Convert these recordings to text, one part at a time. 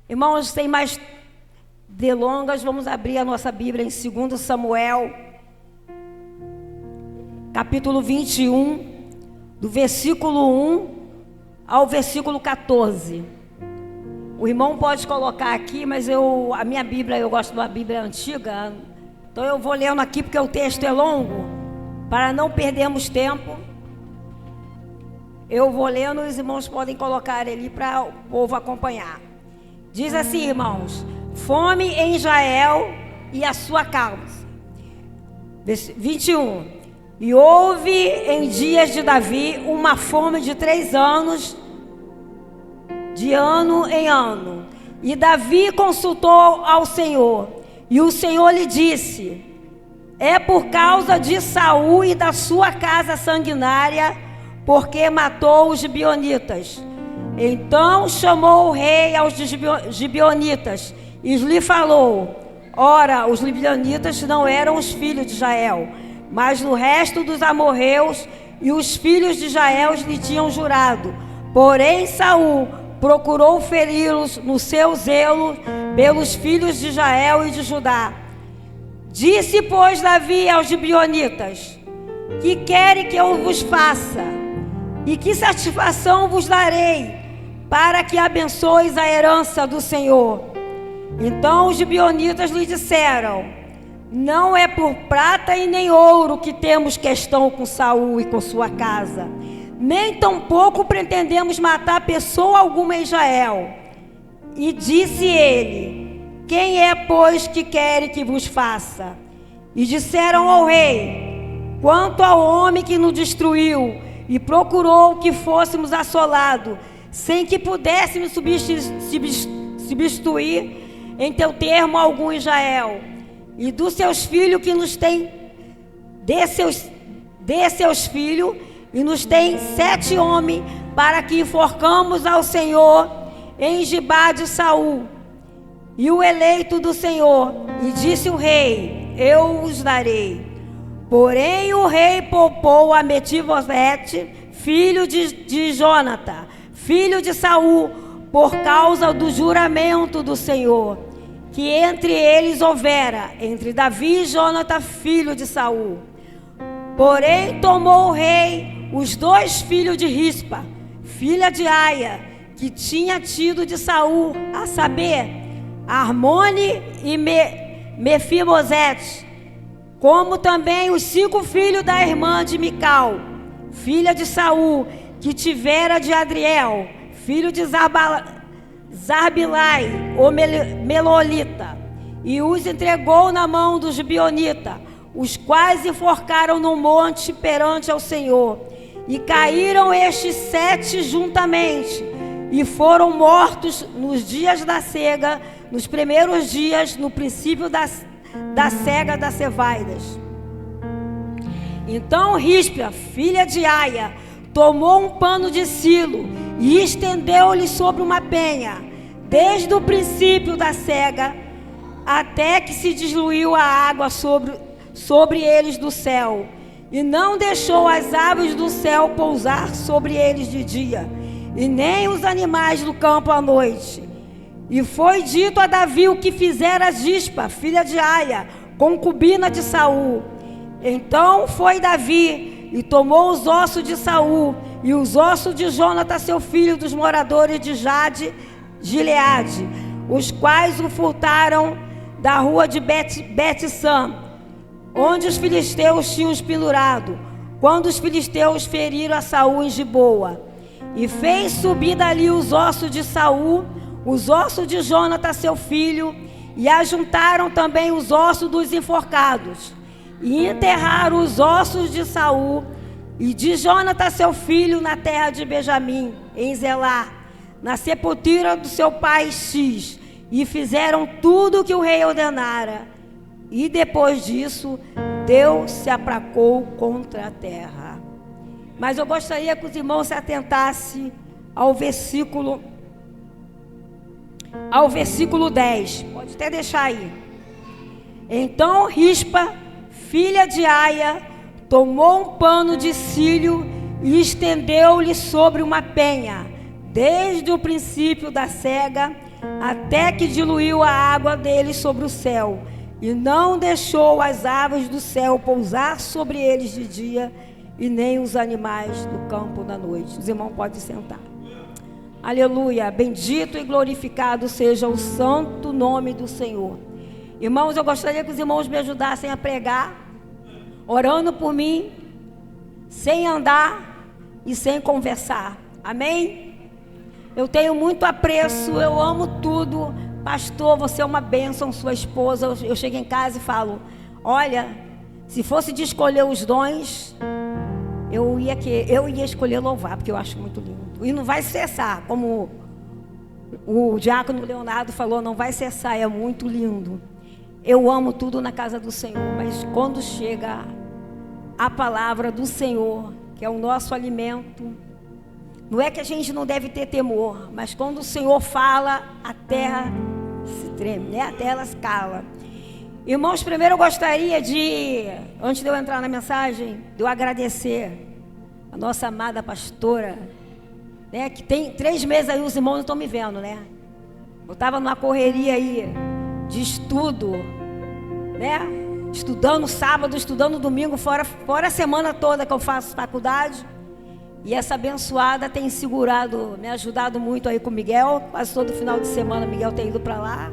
Irmãos, sem mais delongas, vamos abrir a nossa Bíblia em 2 Samuel, capítulo 21, do versículo 1 ao versículo 14. O irmão pode colocar aqui, mas a minha Bíblia, eu gosto de uma Bíblia antiga, então eu vou lendo aqui porque o texto é longo, para não perdermos tempo. Eu vou lendo e os irmãos podem colocar ali para o povo acompanhar. Diz assim, irmãos: fome em Israel e a sua causa. 21. E houve em dias de Davi uma fome de 3 anos, de ano em ano. E Davi consultou ao Senhor, e o Senhor lhe disse: é por causa de Saul e da sua casa sanguinária, porque matou os gibeonitas. Então chamou o rei aos gibeonitas e lhe falou: ora, os gibeonitas não eram os filhos de Israel, mas no resto dos amorreus, e os filhos de Israel lhe tinham jurado. Porém Saul procurou feri-los no seu zelo pelos filhos de Israel e de Judá. Disse, pois, Davi aos gibeonitas: que querem que eu vos faça? E que satisfação vos darei, para que abençoes a herança do Senhor? Então os gibeonitas lhe disseram: não é por prata e nem ouro que temos questão com Saul e com sua casa, nem tampouco pretendemos matar pessoa alguma em Israel. E disse ele: quem é, pois, que quer que vos faça? E disseram ao rei: quanto ao homem que nos destruiu e procurou que fôssemos assolados, sem que pudéssemos substituir em teu termo algum Israel, e dos seus filhos que nos tem, de seus filhos, e nos tem 7 homens, para que enforcamos ao Senhor em Gibá de Saul, e o eleito do Senhor. E disse o rei: eu os darei. Porém o rei poupou a Mefibosete, filho de Jonatã, filho de Saul, por causa do juramento do Senhor, que entre eles houvera, entre Davi e Jonatã, filho de Saul. Porém tomou o rei os 2 filhos de Rispa, filha de Aia, que tinha tido de Saul, a saber, Armone e Mefibosete, como também os 5 filhos da irmã de Mical, filha de Saul, que tivera de Adriel, filho de Zarbilai, o Melolita, e os entregou na mão dos gibeonitas, os quais enforcaram no monte perante ao Senhor. E caíram estes 7 juntamente, e foram mortos nos dias da cega, nos primeiros dias, no princípio da cega das cevaidas. Então Rispa, filha de Aia, tomou um pano de silo e estendeu-lhe sobre uma penha, desde o princípio da cega até que se diluiu a água sobre eles do céu, e não deixou as aves do céu pousar sobre eles de dia, e nem os animais do campo à noite. E foi dito a Davi o que fizera Rispa, filha de Aia, concubina de Saul. Então foi Davi e tomou os ossos de Saul e os ossos de Jonatã, seu filho, dos moradores de Gileade, os quais o furtaram da rua de Bet-Sam, onde os filisteus tinham os pendurado, quando os filisteus feriram a Saul em Giboa. E fez subir dali os ossos de Saul, os ossos de Jonatã, seu filho, e ajuntaram também os ossos dos enforcados, e enterraram os ossos de Saul e de Jonatã, seu filho, na terra de Benjamim, em Zelá, na sepultura do seu pai X, e fizeram tudo o que o rei ordenara. E depois disso, Deus se apracou contra a terra. Mas eu gostaria que os irmãos se atentassem ao versículo 10. Pode até deixar aí. Então Rispa, filha de Aia, tomou um pano de cílio e estendeu-lhe sobre uma penha, desde o princípio da cega até que diluiu a água deles sobre o céu, e não deixou as aves do céu pousar sobre eles de dia, e nem os animais do campo da noite. Os irmãos podem sentar. Aleluia, bendito e glorificado seja o santo nome do Senhor. Irmãos, eu gostaria que os irmãos me ajudassem a pregar, orando por mim, sem andar e sem conversar. Amém? Eu tenho muito apreço, eu amo tudo. Pastor, você é uma bênção, sua esposa. Eu chego em casa e falo, olha, se fosse de escolher os dons, eu ia escolher louvar, porque eu acho muito lindo. E não vai cessar, como o diácono Leonardo falou, não vai cessar, é muito lindo. Eu amo tudo na casa do Senhor, mas quando chega a palavra do Senhor, que é o nosso alimento, não é que a gente não deve ter temor, mas quando o Senhor fala, a terra se treme, né? A terra se cala. Irmãos, primeiro eu gostaria de, antes de eu entrar na mensagem, de eu agradecer a nossa amada pastora, né? Que tem 3 meses aí, os irmãos não estão me vendo, né? Eu estava numa correria aí de estudo, né? Estudando sábado, estudando domingo, fora a semana toda que eu faço faculdade. E essa abençoada tem segurado, me ajudado muito aí com o Miguel. Quase todo final de semana o Miguel tem ido para lá.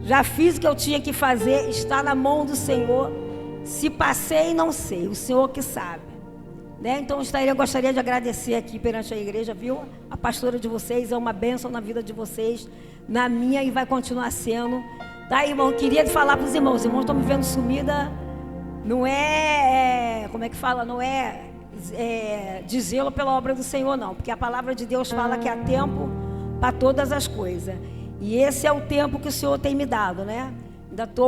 Já fiz o que eu tinha que fazer, está na mão do Senhor. Se passei, não sei, o Senhor que sabe, né? Então eu gostaria de agradecer aqui perante a igreja, viu? A pastora de vocês é uma bênção na vida de vocês, na minha, e vai continuar sendo. Tá, irmão? Queria falar para os irmãos estão me vendo sumida, não como é que fala? Não é dizê-lo pela obra do Senhor, não, porque a palavra de Deus fala que há tempo para todas as coisas, e esse é o tempo que o Senhor tem me dado, né?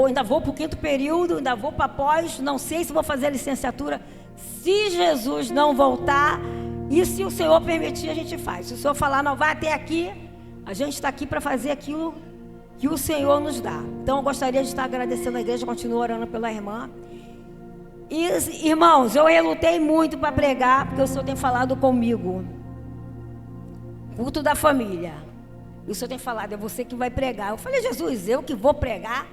Ainda vou para o 5º período, ainda vou para pós, não sei se vou fazer a licenciatura, se Jesus não voltar, e se o Senhor permitir, a gente faz. Se o Senhor falar, não, vai até aqui, a gente está aqui para fazer aquilo que o Senhor nos dá. Então eu gostaria de estar agradecendo a igreja, continuo orando pela irmã. E, irmãos, eu relutei muito para pregar, porque o Senhor tem falado comigo. Culto da família. E o Senhor tem falado, é você que vai pregar. Eu falei, Jesus, eu que vou pregar?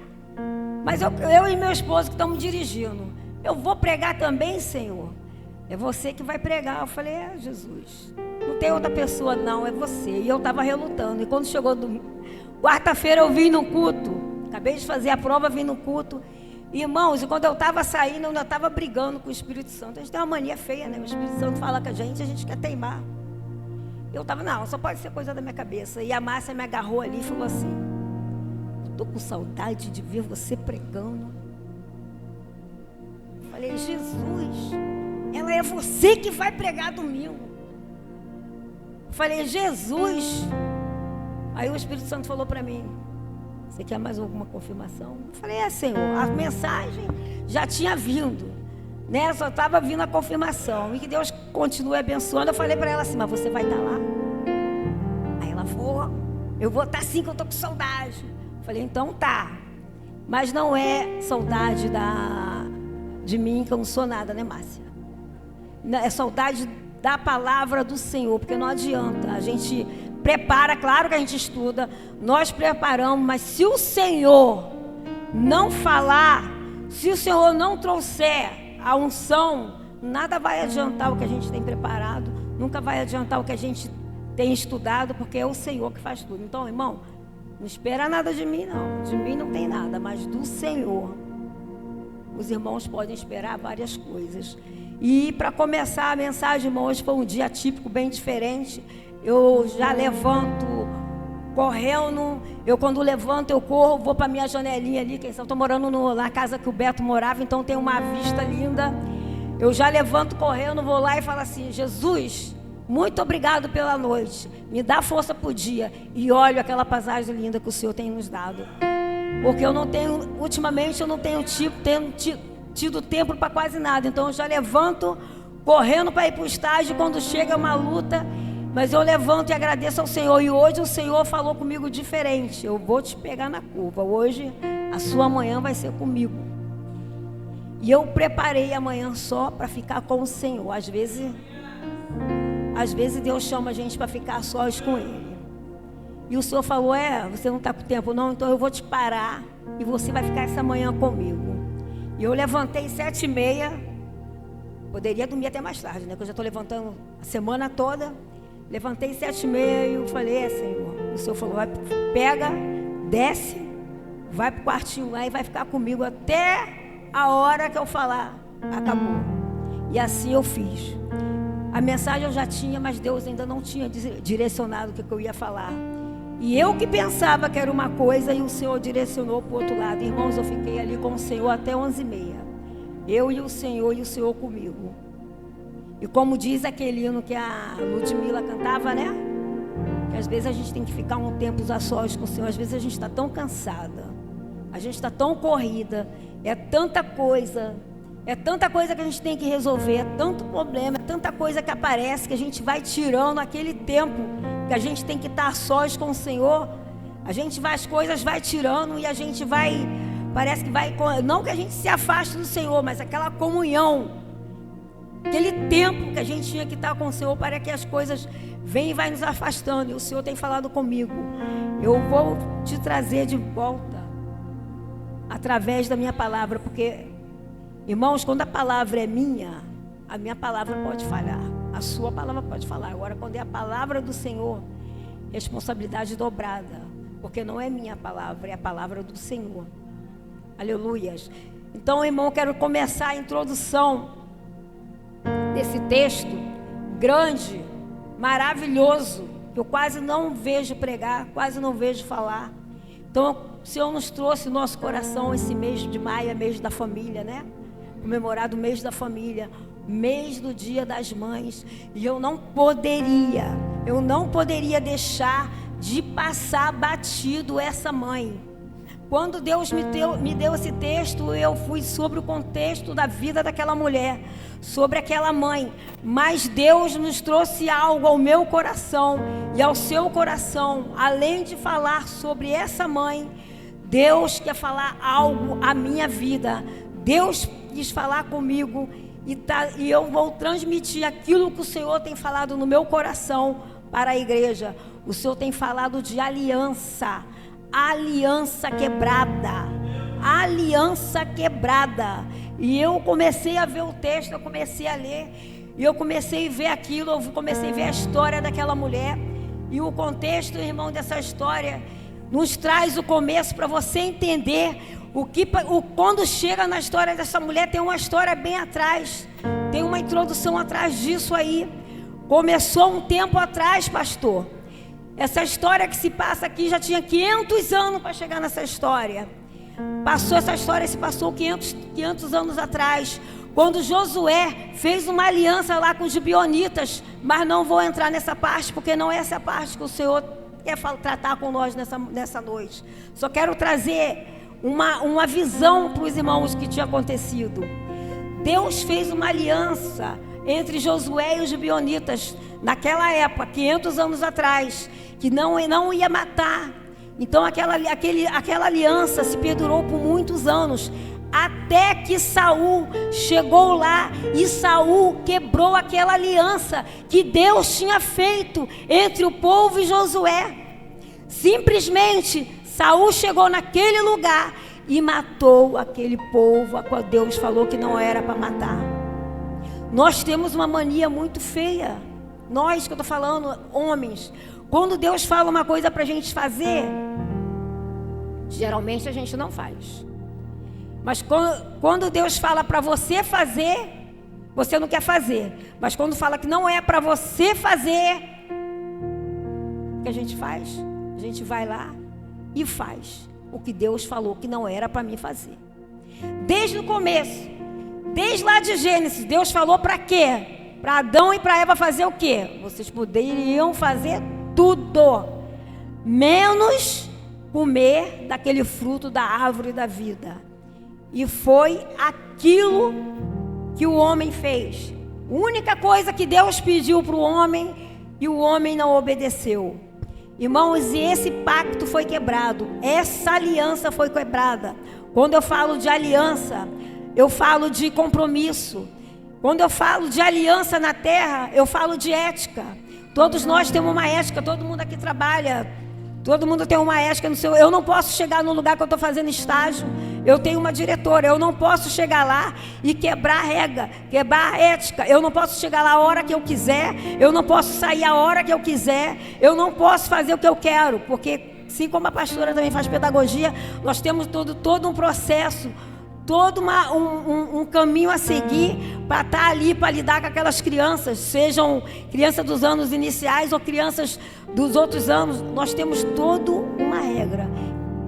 Mas eu e meu esposo que estamos dirigindo. Eu vou pregar também, Senhor? É você que vai pregar. Eu falei, Jesus, não tem outra pessoa não, é você. E eu estava relutando. E quando chegou quarta-feira eu vim no culto. Acabei de fazer a prova, vim no culto. Irmãos, e quando eu estava saindo, eu ainda estava brigando com o Espírito Santo. A gente tem uma mania feia, né? O Espírito Santo fala com a gente quer teimar. Eu estava, não, só pode ser coisa da minha cabeça. E a Márcia me agarrou ali e falou assim, estou com saudade de ver você pregando. Eu falei, Jesus, ela é você que vai pregar domingo. Eu falei, Jesus. Aí o Espírito Santo falou para mim, você quer mais alguma confirmação? Eu falei, Senhor, a mensagem já tinha vindo, né? Só estava vindo a confirmação. E que Deus continue abençoando. Eu falei para ela assim, mas você vai estar lá? Aí ela falou, eu vou estar sim, que eu estou com saudade. Eu falei, então tá. Mas não é saudade de mim, que eu não sou nada, né, Márcia? É saudade da palavra do Senhor, porque não adianta, a gente prepara, claro que a gente estuda, nós preparamos, mas se o Senhor não falar, se o Senhor não trouxer a unção, nada vai adiantar o que a gente tem preparado, nunca vai adiantar o que a gente tem estudado, porque é o Senhor que faz tudo. Então, irmão, não espera nada de mim não, de mim não tem nada, mas do Senhor os irmãos podem esperar várias coisas. E para começar a mensagem, irmão, hoje foi um dia típico, bem diferente. Eu já levanto correndo, eu quando levanto eu corro, vou para minha janelinha ali, eu estou morando na casa que o Beto morava, então tem uma vista linda. Eu já levanto correndo, vou lá e falo assim, Jesus, muito obrigado pela noite, me dá força para o dia, e olho aquela paisagem linda que o Senhor tem nos dado, porque eu não tenho, ultimamente eu não tenho tido tempo para quase nada, então eu já levanto correndo para ir para o estágio, quando chega uma luta, mas eu levanto e agradeço ao Senhor. E hoje o Senhor falou comigo diferente, eu vou te pegar na curva, hoje a sua manhã vai ser comigo, e eu preparei amanhã só para ficar com o Senhor. Às vezes Deus chama a gente para ficar sós com Ele, E o Senhor falou, você não está com tempo não, então eu vou te parar e você vai ficar essa manhã comigo. E eu levantei 7h30, poderia dormir até mais tarde, né? Que eu já estou levantando a semana toda. Levantei 7h30 e eu falei, Senhor, o Senhor falou, pega, desce, vai para o quartinho lá e vai ficar comigo até a hora que eu falar, acabou. E assim eu fiz. A mensagem eu já tinha, mas Deus ainda não tinha direcionado o que eu ia falar. E eu que pensava que era uma coisa e o Senhor direcionou para o outro lado. Irmãos, eu fiquei ali com o Senhor até 11h30. Eu e o Senhor comigo. E como diz aquele hino que a Ludmila cantava, né? Que às vezes a gente tem que ficar um tempo a sós com o Senhor. Às vezes a gente está tão cansada. A gente está tão corrida. É tanta coisa que a gente tem que resolver. É tanto problema, é tanta coisa que aparece que a gente vai tirando aquele tempo que a gente tem que estar a sós com o Senhor. As coisas vai tirando e a gente vai, parece que vai, não que a gente se afaste do Senhor, mas aquela comunhão, aquele tempo que a gente tinha que estar com o Senhor, para que as coisas vêm e vai nos afastando. E o Senhor tem falado comigo, eu vou te trazer de volta através da minha palavra, porque, irmãos, quando a palavra é minha, a minha palavra pode falhar, a sua palavra pode falar. Agora, quando é a palavra do Senhor, responsabilidade dobrada, porque não é minha palavra, é a palavra do Senhor. Aleluias. Então, irmão, eu quero começar a introdução desse texto grande, maravilhoso, que eu quase não vejo pregar, quase não vejo falar. Então, o Senhor nos trouxe no nosso coração esse mês de maio, é mês da família, né? Comemorado o mês da família, mês do Dia das Mães. E eu não poderia deixar de passar batido essa mãe. Quando Deus me deu esse texto, eu fui sobre o contexto da vida daquela mulher, sobre aquela mãe. Mas Deus nos trouxe algo ao meu coração e ao seu coração. Além de falar sobre essa mãe, Deus quer falar algo à minha vida. Deus quis falar comigo e eu vou transmitir aquilo que o Senhor tem falado no meu coração para a igreja. O Senhor tem falado de aliança. Aliança quebrada, aliança quebrada. E eu comecei a ver o texto, eu comecei a ler, e eu comecei a ver aquilo, eu comecei a ver a história daquela mulher. E o contexto, irmão, dessa história nos traz o começo para você entender quando chega na história dessa mulher. Tem uma história bem atrás, tem uma introdução atrás disso aí. Começou um tempo atrás, pastor. Essa história que se passa aqui já tinha 500 anos para chegar nessa história. Essa história se passou 500 anos atrás, quando Josué fez uma aliança lá com os gibeonitas. Mas não vou entrar nessa parte, porque não é essa parte que o Senhor quer tratar com nós nessa noite. Só quero trazer uma visão para os irmãos que tinha acontecido. Deus fez uma aliança entre Josué e os gibeonitas naquela época, 500 anos atrás, que não ia matar. Então aquela aliança se perdurou por muitos anos, até que Saul chegou lá e Saul quebrou aquela aliança que Deus tinha feito entre o povo e Josué. Simplesmente Saul chegou naquele lugar e matou aquele povo a qual Deus falou que não era para matar. Nós temos uma mania muito feia. Nós, que eu estou falando, homens, quando Deus fala uma coisa para a gente fazer, geralmente a gente não faz. Mas quando Deus fala para você fazer, você não quer fazer. Mas quando fala que não é para você fazer, o que a gente faz? A gente vai lá e faz o que Deus falou que não era para mim fazer. Desde o começo, desde lá de Gênesis, Deus falou para quê? Para Adão e para Eva fazer o quê? Vocês poderiam fazer tudo, menos comer daquele fruto da árvore da vida. E foi aquilo que o homem fez. A única coisa que Deus pediu para o homem, e o homem não obedeceu. Irmãos, e esse pacto foi quebrado. Essa aliança foi quebrada. Quando eu falo de aliança, eu falo de compromisso. Quando eu falo de aliança na terra, eu falo de ética. Todos nós temos uma ética, todo mundo aqui trabalha Todo mundo tem uma ética no seu. Eu não posso chegar no lugar que eu estou fazendo estágio. Eu tenho uma diretora. Eu não posso chegar lá e quebrar a regra, quebrar a ética. Eu não posso chegar lá a hora que eu quiser. Eu não posso sair a hora que eu quiser. Eu não posso fazer o que eu quero. Porque, assim como a pastora também faz pedagogia, nós temos todo um processo, todo um caminho a seguir para estar ali, para lidar com aquelas crianças, sejam crianças dos anos iniciais ou crianças dos outros anos. Nós temos toda uma regra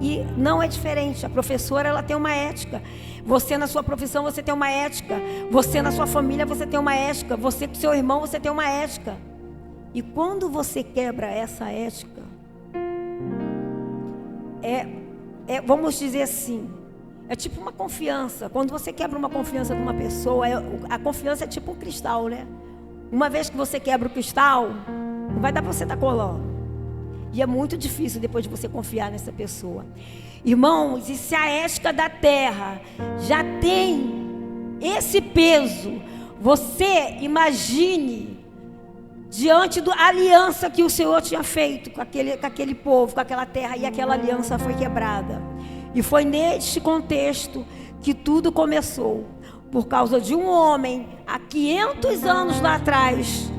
e não é diferente. A professora, ela tem uma ética. Você na sua profissão, você tem uma ética. Você na sua família, você tem uma ética. Você com seu irmão, você tem uma ética. E quando você quebra essa ética, vamos dizer assim, é tipo uma confiança. Quando você quebra uma confiança de uma pessoa, a confiança é tipo um cristal, né? Uma vez que você quebra o cristal, não vai dar para você estar colando. E é muito difícil depois de você confiar nessa pessoa. Irmãos, e se a ética da terra já tem esse peso, você imagine diante da aliança que o Senhor tinha feito com aquele povo, com aquela terra, e aquela aliança foi quebrada. E foi neste contexto que tudo começou, por causa de um homem, há 500 anos lá atrás,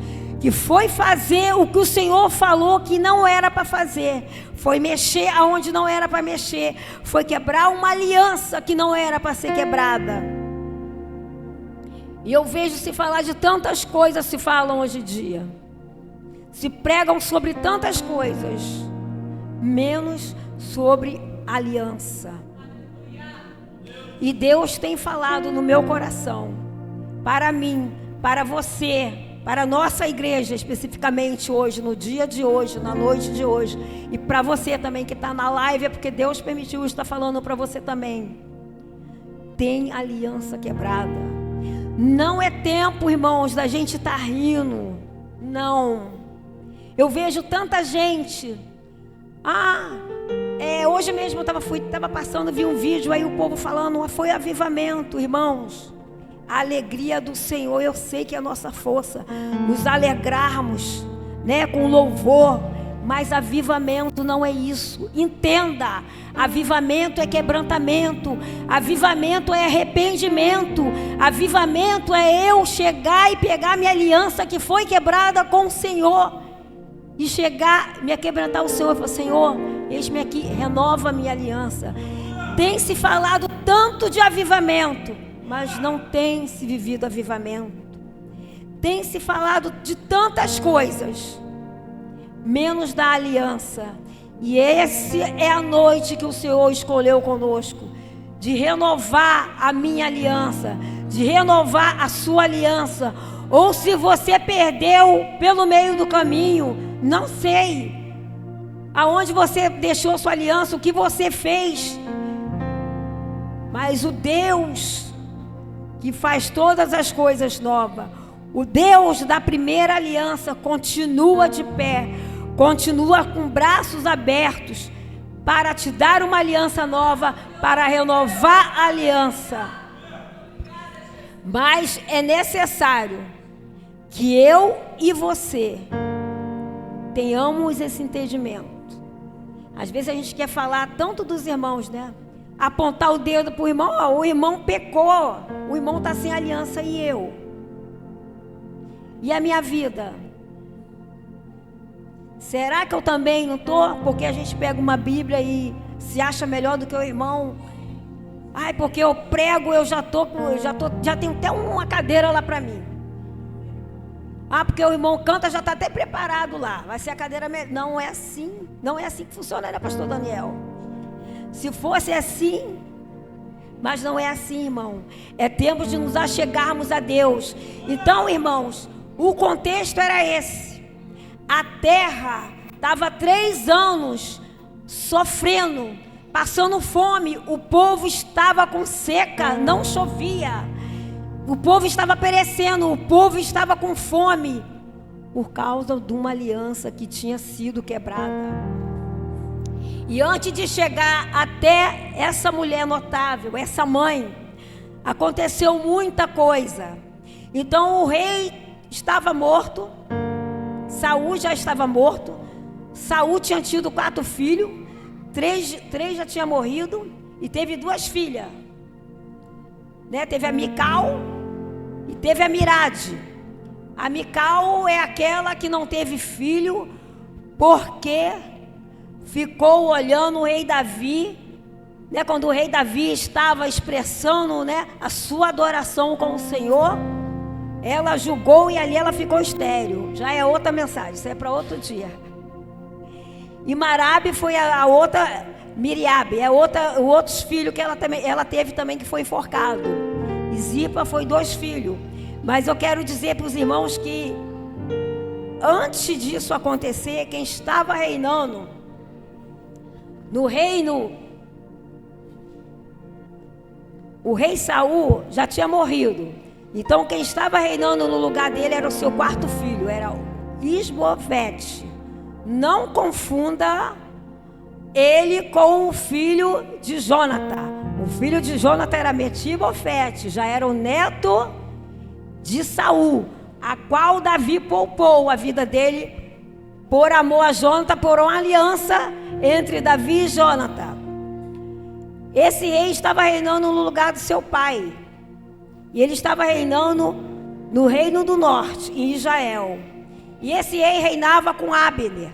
que foi fazer o que o Senhor falou que não era para fazer, foi mexer aonde não era para mexer, foi quebrar uma aliança que não era para ser quebrada. E eu vejo se falar de tantas coisas, se falam hoje em dia, se pregam sobre tantas coisas, menos sobre aliança. E Deus tem falado no meu coração, para mim, para você, para a nossa igreja especificamente hoje, no dia de hoje, na noite de hoje, e para você também que está na live, é porque Deus permitiu estar falando para você também. Tem aliança quebrada. Não é tempo, irmãos, da gente estar rindo. Não. Eu vejo tanta gente. Hoje mesmo eu estava passando, vi um vídeo aí, o povo falando, foi avivamento, irmãos. A alegria do Senhor, eu sei que é a nossa força, nos alegrarmos, né, com louvor, mas avivamento não é isso. Entenda, avivamento é quebrantamento, avivamento é arrependimento, avivamento é eu chegar e pegar minha aliança que foi quebrada com o Senhor, e chegar, me quebrantar o Senhor e falar: Senhor, eis-me aqui, renova a minha aliança. Tem se falado tanto de avivamento, mas não tem se vivido avivamento. Tem se falado de tantas coisas, menos da aliança. E essa é a noite que o Senhor escolheu conosco, de renovar a minha aliança, de renovar a sua aliança. Ou se você perdeu pelo meio do caminho, não sei aonde você deixou sua aliança, o que você fez, mas o Deus que faz todas as coisas novas, o Deus da primeira aliança, continua de pé, continua com braços abertos para te dar uma aliança nova, para renovar a aliança. Mas é necessário que eu e você tenhamos esse entendimento. Às vezes a gente quer falar tanto dos irmãos, né? Apontar o dedo para o irmão, o irmão pecou, o irmão está sem aliança, e eu? E a minha vida? Será que eu também não estou? Porque a gente pega uma Bíblia e se acha melhor do que o irmão. Porque eu prego, eu já tenho até uma cadeira lá para mim. Porque o irmão canta, já está até preparado lá, vai ser a cadeira melhor. Não é assim, não é assim que funciona, né, pastor Daniel? Se fosse assim, mas não é assim, irmão. É tempo de nos achegarmos a Deus. Então, irmãos, o contexto era esse. A terra estava 3 anos sofrendo, passando fome. O povo estava com seca, não chovia. O povo estava perecendo, o povo estava com fome, por causa de uma aliança que tinha sido quebrada. E antes de chegar até essa mulher notável, essa mãe, aconteceu muita coisa. Então o rei estava morto, Saul já estava morto, Saul tinha tido 4 filhos, 3 já tinha morrido, e teve 2 filhas, né? Teve a Mical e teve a Mirade. A Mical é aquela que não teve filho, porque ficou olhando o rei Davi, né? Quando o rei Davi estava expressando, né, a sua adoração com o Senhor, ela julgou e ali ela ficou estéril. Já é outra mensagem, isso é para outro dia. E Marabe foi a outra, Miriabe, é outros filhos que ela teve também, que foi enforcado. E Zipa foi 2 filhos. Mas eu quero dizer para os irmãos que antes disso acontecer, quem estava reinando no reino, o rei Saul já tinha morrido. Então quem estava reinando no lugar dele era o seu 4º filho, era Isbofete. Não confunda ele com o filho de Jonatã. O filho de Jonatã era Metibofete, já era o neto de Saul, a qual Davi poupou a vida dele por amor a Jonatã, por uma aliança entre Davi e Jonatã. Esse rei estava reinando no lugar do seu pai, e ele estava reinando no reino do norte, em Israel. E esse rei reinava com Abner,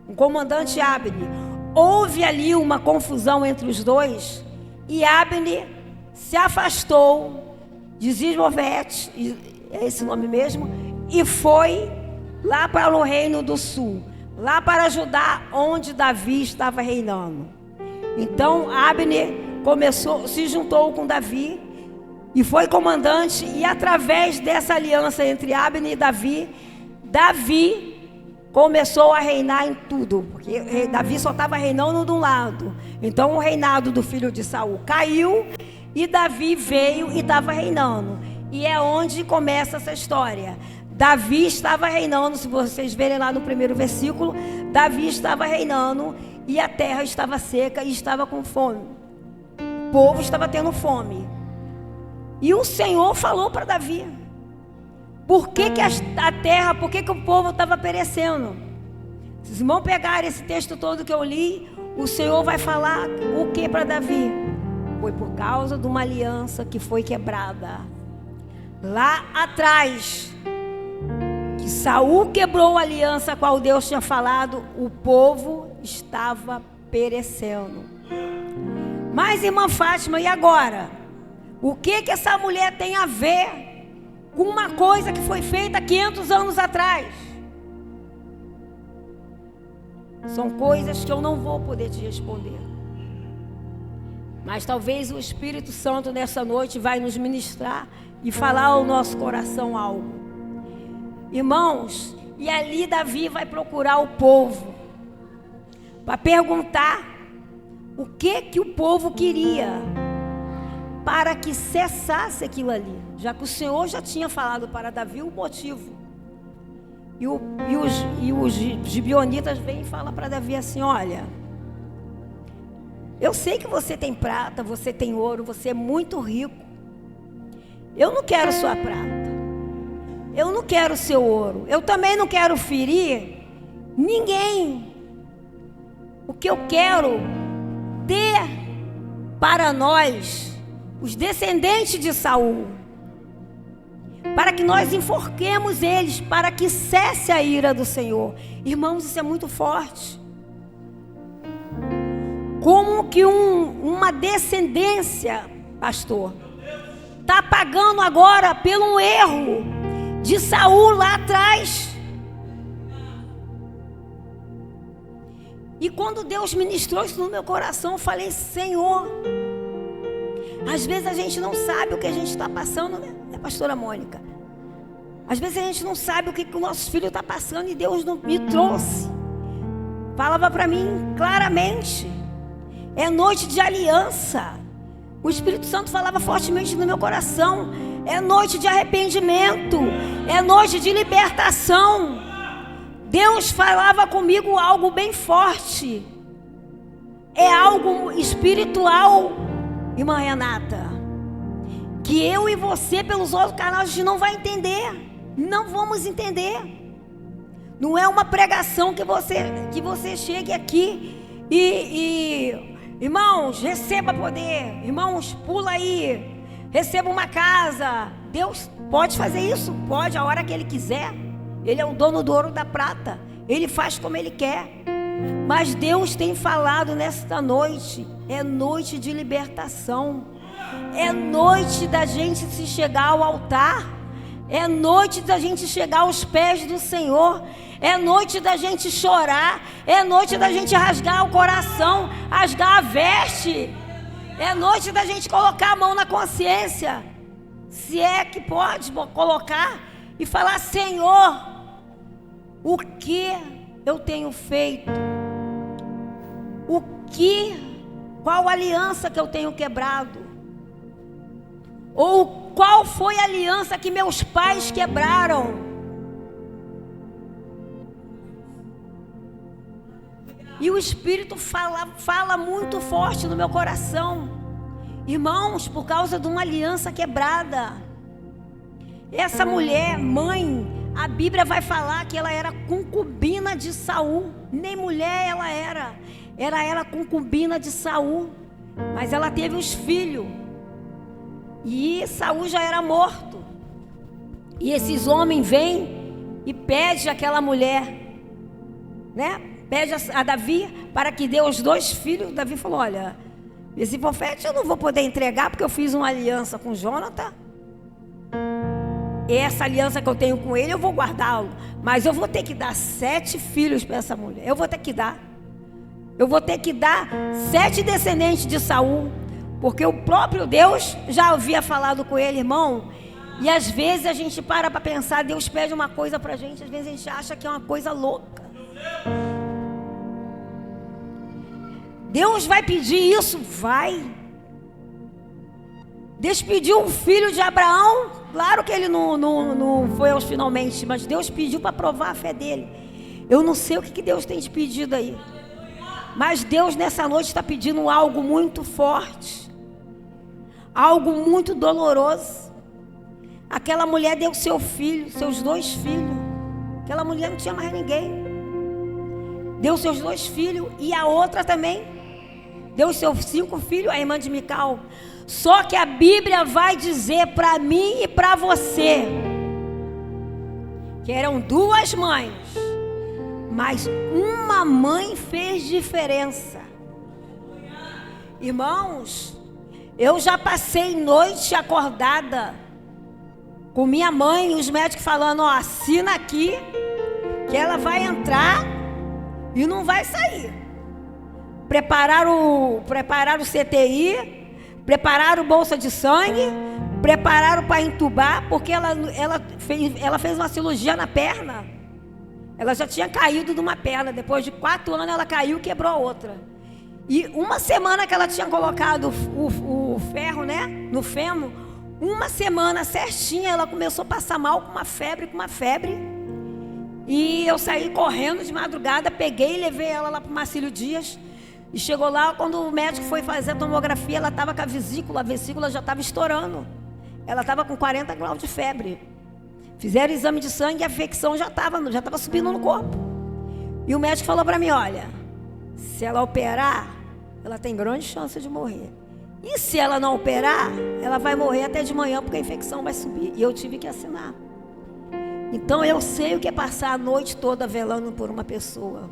o comandante Abner. Houve ali uma confusão entre os dois, e Abner se afastou de Isbofete, é esse nome mesmo, e foi lá para o reino do sul, lá para Judá, onde Davi estava reinando. Então Abner se juntou com Davi e foi comandante, e através dessa aliança entre Abner e Davi, Davi começou a reinar em tudo, porque Davi só estava reinando de um lado. Então o reinado do filho de Saul caiu e Davi veio e estava reinando. E é onde começa essa história. Davi estava reinando, se vocês verem lá no primeiro versículo, Davi estava reinando e a terra estava seca e estava com fome. O povo estava tendo fome. E o Senhor falou para Davi: por que a terra, por que o povo estava perecendo? Se os irmãos pegarem esse texto todo que eu li, o Senhor vai falar o que para Davi? Foi por causa de uma aliança que foi quebrada. Lá atrás, que Saul quebrou a aliança a qual Deus tinha falado, o povo estava perecendo. Mas, irmã Fátima, e agora? O que essa mulher tem a ver com uma coisa que foi feita 500 anos atrás? São coisas que eu não vou poder te responder. Mas talvez o Espírito Santo nessa noite vai nos ministrar e falar ao nosso coração algo. Irmãos, e ali Davi vai procurar o povo para perguntar o que o povo queria para que cessasse aquilo ali, já que o Senhor já tinha falado para Davi o motivo. E os gibeonitas vêm e falam para Davi assim: olha, eu sei que você tem prata, você tem ouro, você é muito rico. Eu não quero sua prata, eu não quero seu ouro, eu também não quero ferir ninguém. O que eu quero ter para nós, os descendentes de Saul, para que nós enforquemos eles, para que cesse a ira do Senhor. Irmãos, isso é muito forte. Como que uma descendência, pastor, está pagando agora pelo erro de Saul lá atrás. E quando Deus ministrou isso no meu coração, eu falei: Senhor, às vezes a gente não sabe o que a gente está passando, né, pastora Mônica? Às vezes a gente não sabe o que o nosso filho está passando, e Deus não me trouxe. Falava para mim claramente: é noite de aliança. O Espírito Santo falava fortemente no meu coração: é noite de arrependimento, é noite de libertação. Deus falava comigo algo bem forte. É algo espiritual, irmã Renata, que eu e você, pelos outros canais, a gente não vai entender. Não vamos entender. Não é uma pregação que você chegue aqui irmãos, receba poder. Irmãos, pula aí. Receba uma casa. Deus pode fazer isso? Pode, a hora que Ele quiser. Ele é o dono do ouro e da prata. Ele faz como Ele quer. Mas Deus tem falado nesta noite. É noite de libertação. É noite da gente se chegar ao altar. É noite da gente chegar aos pés do Senhor. É noite da gente chorar. É noite da gente rasgar o coração, rasgar a veste. É noite da gente colocar a mão na consciência, se é que pode colocar, e falar: Senhor, o que eu tenho feito? Qual aliança que eu tenho quebrado? Ou qual foi a aliança que meus pais quebraram? E o Espírito fala muito forte no meu coração. Irmãos, por causa de uma aliança quebrada. Essa mulher, mãe, a Bíblia vai falar que ela era concubina de Saul. Nem mulher ela era. Era concubina de Saul. Mas ela teve os filhos. E Saul já era morto. E esses homens vêm e pedem àquela mulher, né? Pede a Davi para que dê os 2 filhos. Davi falou: olha, esse profeta eu não vou poder entregar, porque eu fiz uma aliança com Jonathan. E essa aliança que eu tenho com ele, eu vou guardá-lo. Mas eu vou ter que dar 7 filhos para essa mulher. Eu vou ter que dar 7 descendentes de Saul. Porque o próprio Deus já havia falado com ele, irmão. E às vezes a gente para pensar, Deus pede uma coisa para a gente, às vezes a gente acha que é uma coisa louca. Deus vai pedir isso? Vai. Deus pediu um filho de Abraão. Claro que ele não foi aos finalmente, mas Deus pediu para provar a fé dele. Eu não sei o que Deus tem te pedido aí, mas Deus nessa noite está pedindo algo muito forte, algo muito doloroso. Aquela mulher deu seu filho, seus 2 filhos. Aquela mulher não tinha mais ninguém. Deu seus 2 filhos e a outra também. Deu seus 5 filhos, a irmã de Mical. Só que a Bíblia vai dizer para mim e para você que eram 2 mães, mas uma mãe fez diferença. Irmãos, eu já passei noite acordada com minha mãe e os médicos falando: ó, assina aqui que ela vai entrar e não vai sair. Prepararam o CTI, prepararam bolsa de sangue, prepararam para entubar, porque ela fez uma cirurgia na perna. Ela já tinha caído de uma perna, depois de 4 anos ela caiu e quebrou a outra. E uma semana que ela tinha colocado o ferro, né, no fêmur, uma semana certinha ela começou a passar mal com uma febre. E eu saí correndo de madrugada, peguei e levei ela lá para o Marcílio Dias. E chegou lá, quando o médico foi fazer a tomografia, ela estava com a vesícula já estava estourando. Ela estava com 40 graus de febre. Fizeram o exame de sangue e a infecção já estava subindo no corpo. E o médico falou para mim: olha, se ela operar, ela tem grande chance de morrer. E se ela não operar, ela vai morrer até de manhã, porque a infecção vai subir. E eu tive que assinar. Então eu sei o que é passar a noite toda velando por uma pessoa.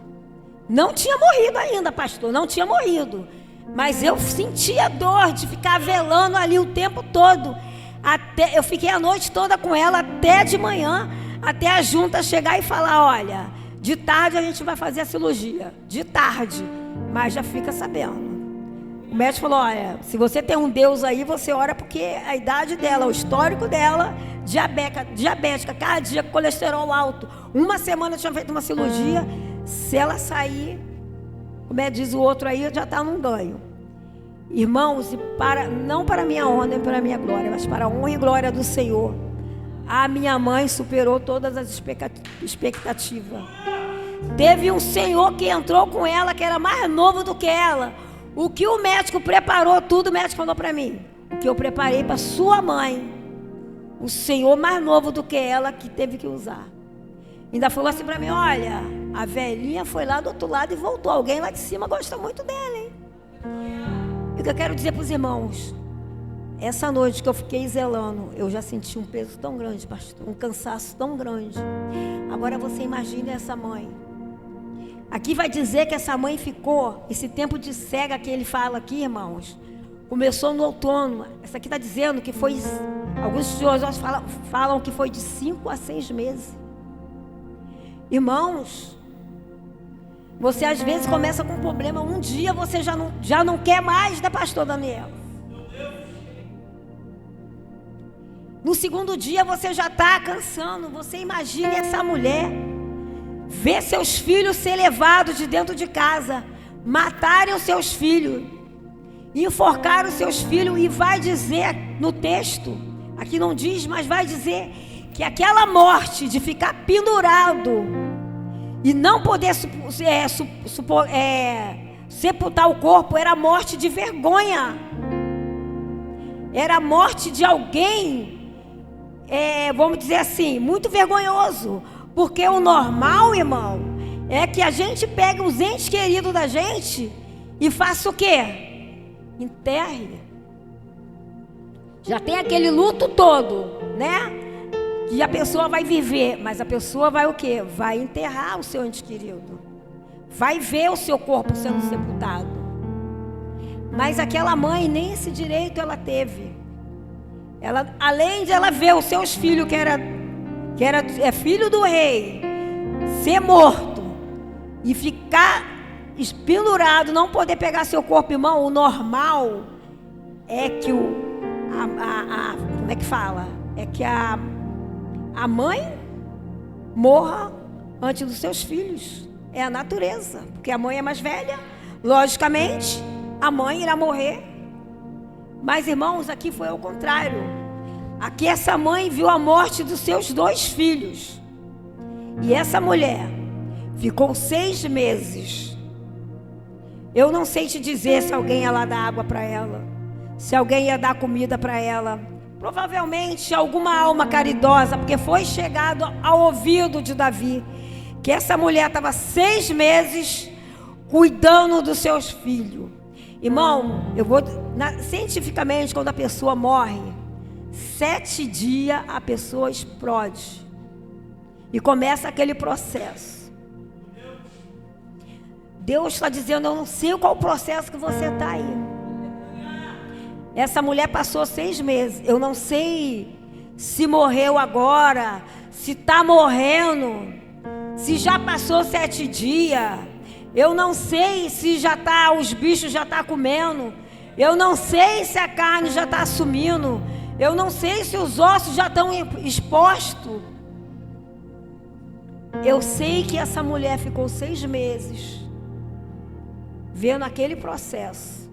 Não tinha morrido ainda, pastor, não tinha morrido. Mas eu sentia dor de ficar velando ali o tempo todo. Eu fiquei a noite toda com ela até de manhã, até a junta chegar e falar: olha, de tarde a gente vai fazer a cirurgia. De tarde, mas já fica sabendo. O médico falou: olha, se você tem um Deus aí, você ora, porque a idade dela, o histórico dela, diabética, cardíaca, colesterol alto. Uma semana eu tinha feito uma cirurgia. Se ela sair, como diz o outro aí, já está num ganho. Irmãos, não para a minha honra nem para a minha glória, mas para a honra e glória do Senhor, a minha mãe superou todas as expectativas. Teve um senhor que entrou com ela, que era mais novo do que ela. O que o médico preparou tudo, o médico falou para mim: o que eu preparei para sua mãe, o senhor mais novo do que ela que teve que usar. Ainda falou assim para mim: olha, a velhinha foi lá do outro lado e voltou. Alguém lá de cima gosta muito dela, hein? E o que eu quero dizer para os irmãos, essa noite que eu fiquei zelando, eu já senti um peso tão grande, pastor, um cansaço tão grande. Agora você imagina essa mãe. Aqui vai dizer que essa mãe ficou, esse tempo de cega que ele fala aqui, irmãos, começou no outono. Essa aqui está dizendo que foi, alguns estudiosos falam que foi de 5 a 6 meses. Irmãos, você às vezes começa com um problema, um dia você já não quer mais, né, pastor Daniel? No segundo dia você já está cansando. Você imagine essa mulher ver seus filhos ser levados de dentro de casa, matarem os seus filhos, enforcar os seus filhos, e vai dizer no texto, aqui não diz, mas vai dizer que aquela morte de ficar pendurado e não poder sepultar o corpo era morte de vergonha, era morte de alguém, vamos dizer assim, muito vergonhoso. Porque o normal, irmão, é que a gente pegue os entes queridos da gente e faça o quê? Enterre. Já tem aquele luto todo, né? Que a pessoa vai viver, mas a pessoa vai o quê? Vai enterrar o seu ente querido. Vai ver o seu corpo sendo sepultado. Mas aquela mãe, nem esse direito ela teve. Ela, além de ela ver os seus filhos, que era filho do rei, ser morto e ficar pendurado, não poder pegar seu corpo, irmão, o normal é que como é que fala? É que a mãe morra antes dos seus filhos. É a natureza, porque a mãe é mais velha, logicamente a mãe irá morrer. Mas, irmãos, aqui foi ao contrário. Aqui essa mãe viu a morte dos seus 2 filhos. E essa mulher ficou 6 meses. Eu não sei te dizer se alguém ia lá dar água para ela, se alguém ia dar comida para ela. Provavelmente alguma alma caridosa, porque foi chegado ao ouvido de Davi que essa mulher estava 6 meses cuidando dos seus filhos. Irmão, cientificamente, quando a pessoa morre, 7 dias a pessoa explode e começa aquele processo. Deus está dizendo: eu não sei qual o processo que você está aí. Essa mulher passou 6 meses. Eu não sei se morreu agora, se está morrendo, se já passou 7 dias. Eu não sei se já está, os bichos já estão comendo. Eu não sei se a carne já está sumindo. Eu não sei se os ossos já estão expostos. Eu sei que essa mulher ficou 6 meses vendo aquele processo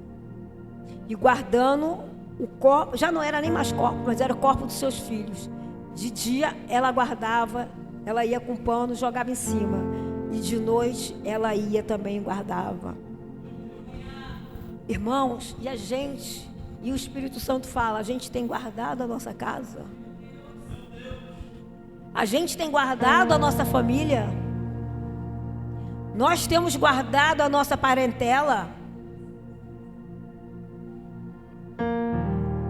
e guardando o corpo. Já não era nem mais corpo, mas era o corpo dos seus filhos. De dia ela guardava, ela ia com pano, jogava em cima, e de noite ela ia também e guardava. Irmãos, e a gente, e o Espírito Santo fala, a gente tem guardado a nossa casa? A gente tem guardado a nossa família? Nós temos guardado a nossa parentela?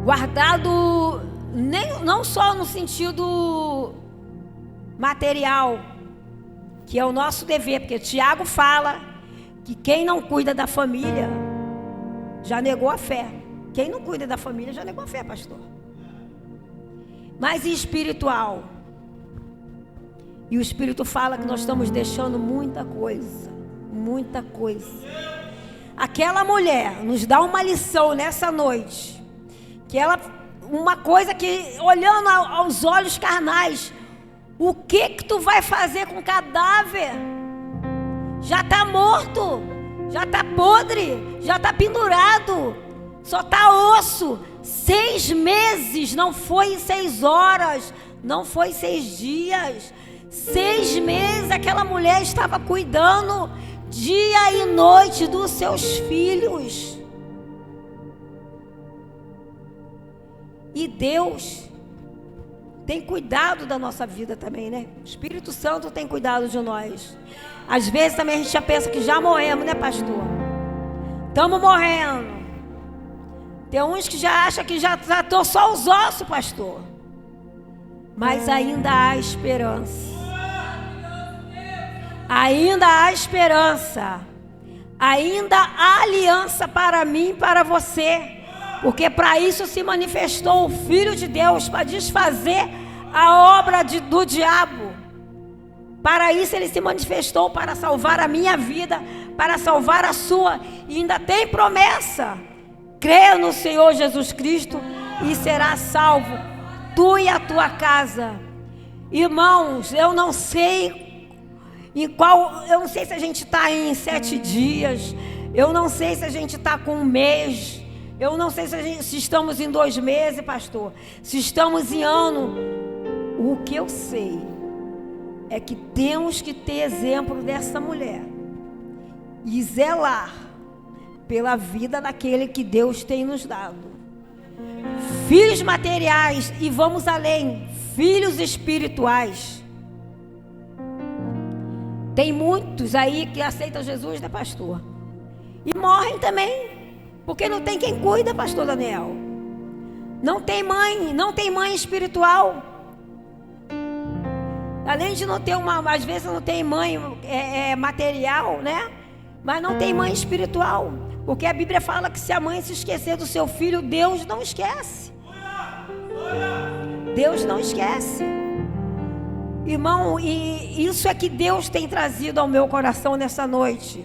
Guardado não só no sentido material, que é o nosso dever, porque Tiago fala que quem não cuida da família já negou a fé. Quem não cuida da família já negou a fé, pastor. Mas e espiritual? E o Espírito fala que nós estamos deixando muita coisa. Muita coisa. Aquela mulher nos dá uma lição nessa noite. Que ela, uma coisa que, olhando aos olhos carnais, o que tu vai fazer com o cadáver? Já está morto, já está podre, já está pendurado, só está osso. 6 meses, não foi 6 horas, não foi 6 dias. 6 meses aquela mulher estava cuidando dia e noite dos seus filhos. E Deus tem cuidado da nossa vida também, né? O Espírito Santo tem cuidado de nós. Às vezes também a gente já pensa que já morremos, né, pastor? Estamos morrendo. Tem uns que já acham que já tratou só os ossos, pastor. Mas ainda há esperança. Ainda há esperança. Ainda há aliança para mim e para você. Porque para isso se manifestou o Filho de Deus, para desfazer a obra do diabo. Para isso ele se manifestou, para salvar a minha vida, para salvar a sua. E ainda tem promessa. Creia no Senhor Jesus Cristo e será salvo, tu e a tua casa. Irmãos, eu não sei eu não sei se a gente está em 7 dias, eu não sei se a gente está com 1 mês, eu não sei se estamos em 2 meses, pastor, se estamos em ano. O que eu sei é que temos que ter exemplo dessa mulher e zelar pela vida daquele que Deus tem nos dado. Filhos materiais e vamos além, filhos espirituais. Tem muitos aí que aceitam Jesus, né, pastor? E morrem também, porque não tem quem cuida, pastor Daniel. Não tem mãe espiritual. Além de não ter às vezes não tem mãe material, né? Mas não tem mãe espiritual. Porque a Bíblia fala que se a mãe se esquecer do seu filho, Deus não esquece. Deus não esquece. Irmão, e isso é que Deus tem trazido ao meu coração nessa noite.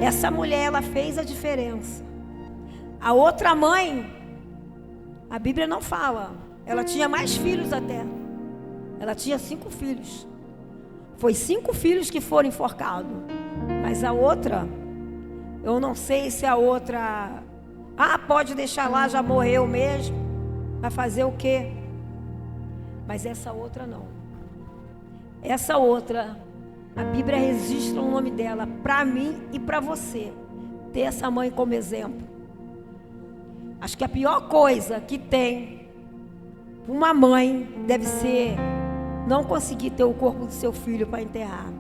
Essa mulher, ela fez a diferença. A outra mãe, a Bíblia não fala. Ela tinha mais filhos até. Ela tinha 5 filhos. Foi 5 filhos que foram enforcados. Mas a outra, eu não sei se a outra... pode deixar lá, já morreu mesmo. Vai fazer o quê? Mas essa outra não. Essa outra, a Bíblia registra o nome dela para mim e para você. Ter essa mãe como exemplo. Acho que a pior coisa que tem uma mãe deve ser não conseguir ter o corpo do seu filho para enterrar.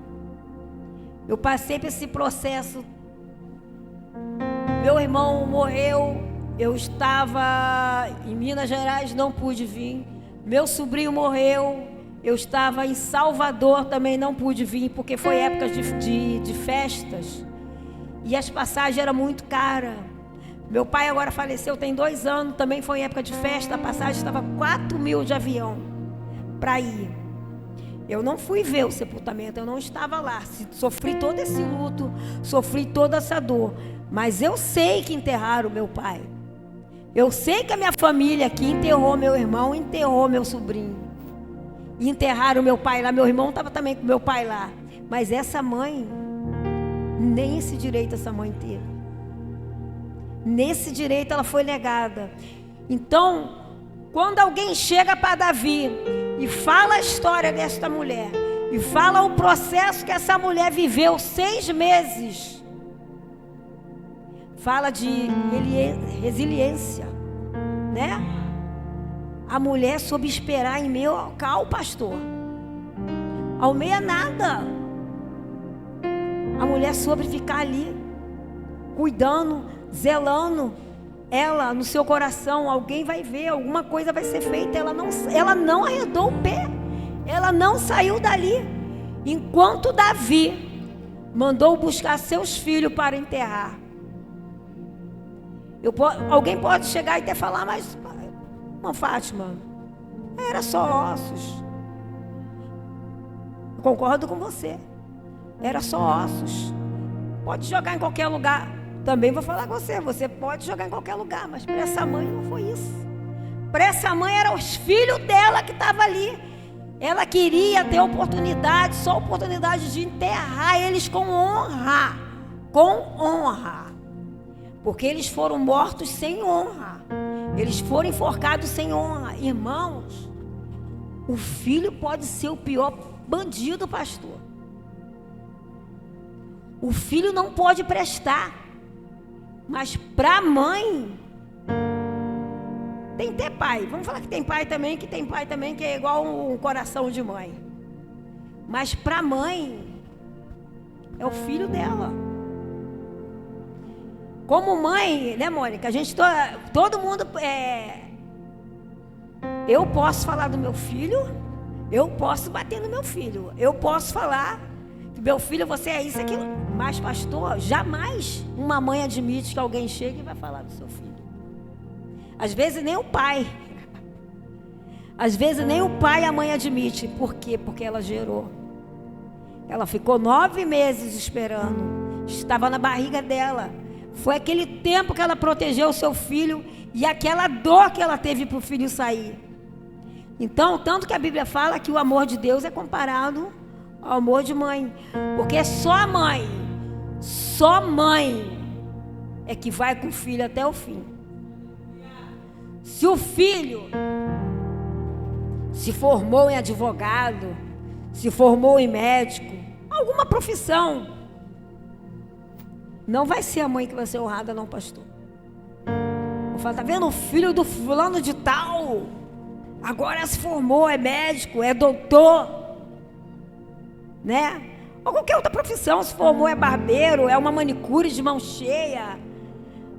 Eu passei por esse processo. Meu irmão morreu. Eu estava em Minas Gerais, não pude vir. Meu sobrinho morreu, eu estava em Salvador, também não pude vir, porque foi época de festas, e as passagens eram muito caras. Meu pai agora faleceu, tem 2 anos, também foi época de festa, a passagem estava 4.000 de avião, para ir. Eu não fui ver o sepultamento, eu não estava lá, sofri todo esse luto, sofri toda essa dor, mas eu sei que enterraram meu pai. Eu sei que a minha família aqui enterrou meu irmão, enterrou meu sobrinho. E enterraram meu pai lá. Meu irmão estava também com meu pai lá. Mas essa mãe, nem esse direito essa mãe teve. Nesse direito ela foi negada. Então, quando alguém chega para Davi e fala a história desta mulher, e fala o processo que essa mulher viveu 6 meses... Fala de resiliência, né? A mulher soube esperar em meio ao caos, pastor. Ao meio é nada. A mulher soube ficar ali, cuidando, zelando. Ela, no seu coração, alguém vai ver, alguma coisa vai ser feita. Ela não arredou o pé. Ela não saiu dali. Enquanto Davi mandou buscar seus filhos para enterrar. Alguém pode chegar e até falar, mas não, Fátima, era só ossos. Eu concordo com você. Era só ossos. Pode jogar em qualquer lugar. Também vou falar com você. Você pode jogar em qualquer lugar, mas para essa mãe não foi isso. Para essa mãe eram os filhos dela que estavam ali. Ela queria ter oportunidade, só oportunidade de enterrar eles com honra. Com honra. Porque eles foram mortos sem honra. Eles foram enforcados sem honra. Irmãos, o filho pode ser o pior bandido, pastor. O filho não pode prestar. Mas para a mãe, Tem até pai. Vamos falar que tem pai também que é igual um coração de mãe. Mas para a mãe, é o filho dela. Como mãe, né, Mônica? A gente, todo mundo, eu posso falar do meu filho, eu posso bater no meu filho, eu posso falar que meu filho, você é isso, aquilo. Mas, pastor, jamais uma mãe admite que alguém chegue e vai falar do seu filho. Às vezes nem o pai. Às vezes nem o pai e a mãe admite. Por quê? Porque ela gerou. Ela ficou 9 meses esperando. Estava na barriga dela. Foi aquele tempo que ela protegeu o seu filho e aquela dor que ela teve para o filho sair. Então, tanto que a Bíblia fala que o amor de Deus é comparado ao amor de mãe. Porque só mãe é que vai com o filho até o fim. Se o filho se formou em advogado, se formou em médico, alguma profissão, não vai ser a mãe que vai ser honrada, não, pastor. Eu falo, tá vendo? O filho do fulano de tal, agora se formou, é médico, é doutor, né? Ou qualquer outra profissão, se formou, é barbeiro, é uma manicure de mão cheia.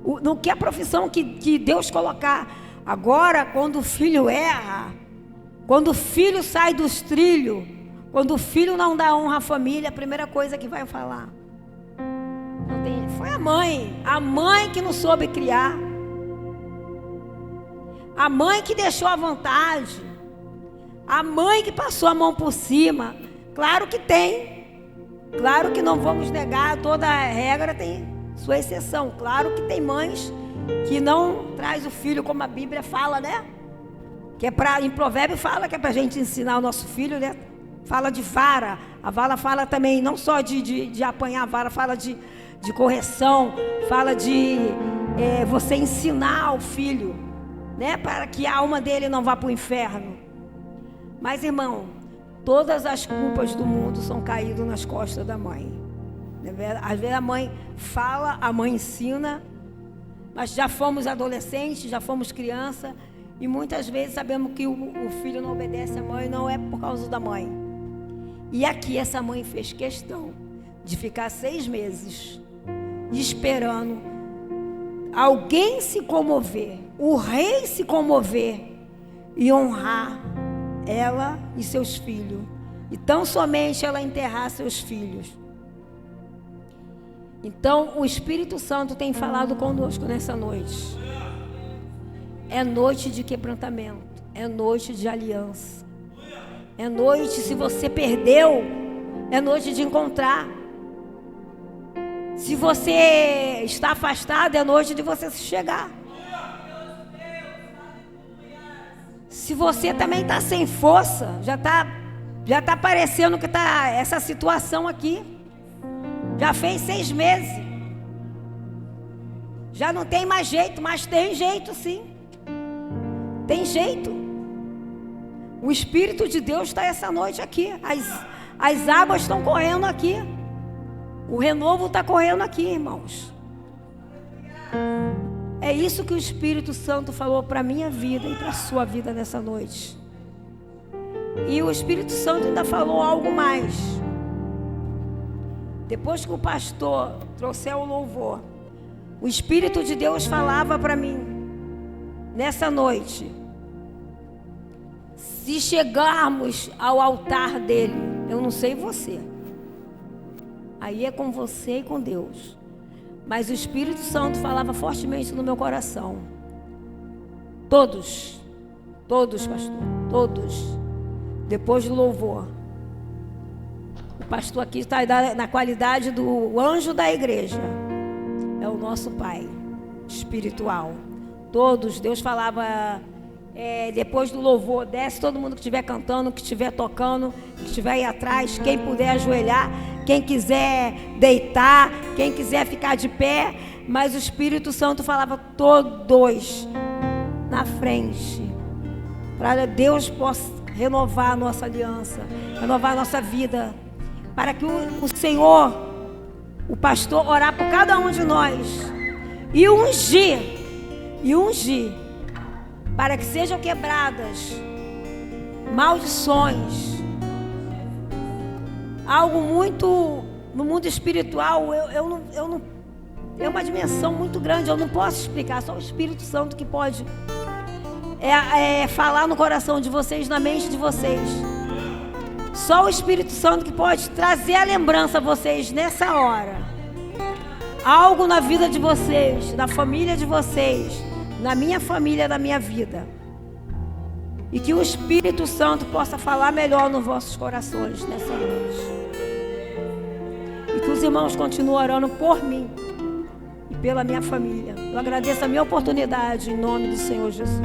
No que a profissão que Deus colocar. Agora, quando o filho erra, quando o filho sai dos trilhos, quando o filho não dá honra à família, a primeira coisa que vai falar foi a mãe que não soube criar, a mãe que deixou à vontade, a mãe que passou a mão por cima. Claro que tem, claro que não vamos negar, toda regra tem sua exceção. Claro que tem mães que não traz o filho, como a Bíblia fala, né? Que é em Provérbio fala que é para a gente ensinar o nosso filho, né? Fala de vara. A vara fala também não só de apanhar a vara, fala de correção, fala de você ensinar ao filho, né? Para que a alma dele não vá para o inferno. Mas, irmão, todas as culpas do mundo são caídas nas costas da mãe. Às vezes a mãe fala, a mãe ensina, mas já fomos adolescentes, já fomos criança, e muitas vezes sabemos que o filho não obedece à mãe, não é por causa da mãe. E aqui essa mãe fez questão de ficar 6 meses esperando alguém se comover, o rei se comover e honrar ela e seus filhos, e tão somente ela enterrar seus filhos. Então o Espírito Santo tem falado conosco nessa noite. É noite de quebrantamento, é noite de aliança, é noite, se você perdeu, é noite de encontrar. Se você está afastado, é noite de você se chegar. Se você também está sem força, já está parecendo que está essa situação aqui. Já fez 6 meses. Já não tem mais jeito, mas tem jeito sim. Tem jeito. O Espírito de Deus está essa noite aqui. As águas estão correndo aqui. O renovo está correndo aqui, irmãos. É isso que o Espírito Santo falou para a minha vida e para a sua vida nessa noite. E o Espírito Santo ainda falou algo mais. Depois que o pastor trouxer o louvor, o Espírito de Deus falava para mim, nessa noite, se chegarmos ao altar dele, eu não sei você, aí é com você e com Deus, mas o Espírito Santo falava fortemente no meu coração. Todos, pastor, todos, depois do louvor, o pastor aqui está na qualidade do anjo da igreja, é o nosso pai espiritual. Todos, Deus falava, depois do louvor, desce todo mundo que estiver cantando, que estiver tocando, que estiver aí atrás, quem puder ajoelhar, quem quiser deitar, quem quiser ficar de pé, mas o Espírito Santo falava todos na frente, para Deus possa renovar a nossa aliança, renovar a nossa vida, para que o Senhor, o pastor, orar por cada um de nós e ungir para que sejam quebradas maldições. Algo muito no mundo espiritual, eu não é uma dimensão muito grande, eu não posso explicar, só o Espírito Santo que pode falar no coração de vocês, na mente de vocês. Só o Espírito Santo que pode trazer a lembrança a vocês nessa hora. Algo na vida de vocês, na família de vocês, na minha família, na minha vida. E que o Espírito Santo possa falar melhor nos vossos corações nessa noite. E que os irmãos continuem orando por mim e pela minha família. Eu agradeço a minha oportunidade em nome do Senhor Jesus.